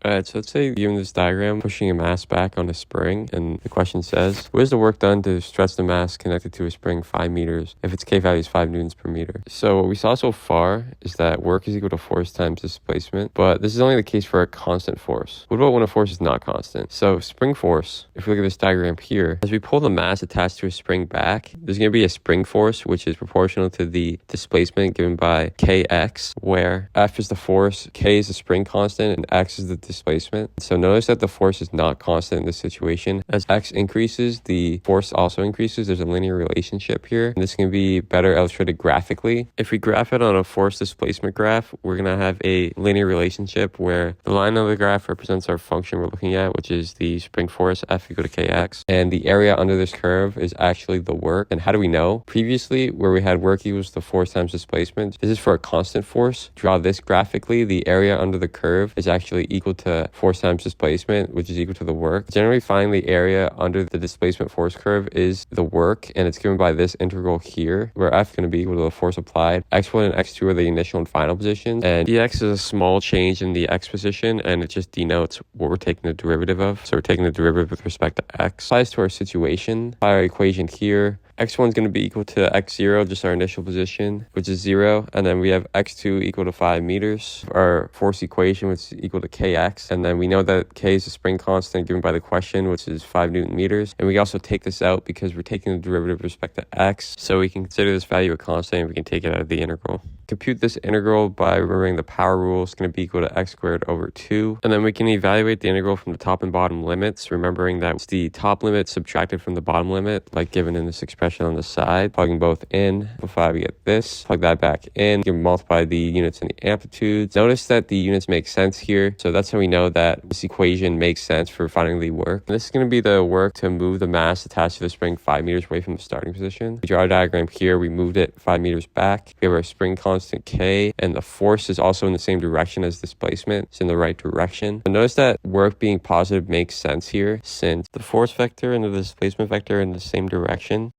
Alright, so let's say given this diagram, pushing a mass back on a spring, and the question says, what is the work done to stretch the mass connected to a spring 5 meters if its K value is 5 newtons per meter? So what we saw so far is that work is equal to force times displacement, but this is only the case for a constant force. What about when a force is not constant? So spring force, if we look at this diagram here, as we pull the mass attached to a spring back, there's going to be a spring force, which is proportional to the displacement given by Kx, where F is the force, K is the spring constant, and X is the displacement. So notice that the force is not constant in this situation. As X increases, the force also increases. There's a linear relationship here. And this can be better illustrated graphically. If we graph it on a force displacement graph, we're going to have a linear relationship where the line of the graph represents our function we're looking at, which is the spring force F equal to Kx. And the area under this curve is actually the work. And how do we know? Previously, where we had work equals the force times displacement, this is for a constant force. Draw this graphically, the area under the curve is actually equal to force times displacement, which is equal to the work. Generally find the area under the displacement force curve is the work, and it's given by this integral here, where F is going to be equal to the force applied. X1 and X2 are the initial and final positions, and dx is a small change in the X position, and it just denotes what we're taking the derivative of. So we're taking the derivative with respect to X. Applies to our situation. Apply our equation here. X1 is going to be equal to X0, just our initial position, which is 0. And then we have X2 equal to 5 meters. Our force equation, which is equal to Kx. And then we know that K is a spring constant given by the question, which is 5 Newton meters. And we also take this out because we're taking the derivative with respect to X. So we can consider this value a constant and we can take it out of the integral. Compute this integral by remembering the power rule is going to be equal to x squared over 2. And then we can evaluate the integral from the top and bottom limits, remembering that it's the top limit subtracted from the bottom limit, like given in this expression on the side. Plugging both in, simplify, we get this. Plug that back in, you can multiply the units and the amplitudes. Notice that the units make sense here. So that's how we know that this equation makes sense for finding the work. And this is going to be the work to move the mass attached to the spring 5 meters away from the starting position. We draw a diagram here. We moved it 5 meters back. We have our spring constant K, and the force is also in the same direction as displacement. It's in the right direction. And notice that work being positive makes sense here, since the force vector and the displacement vector are in the same direction.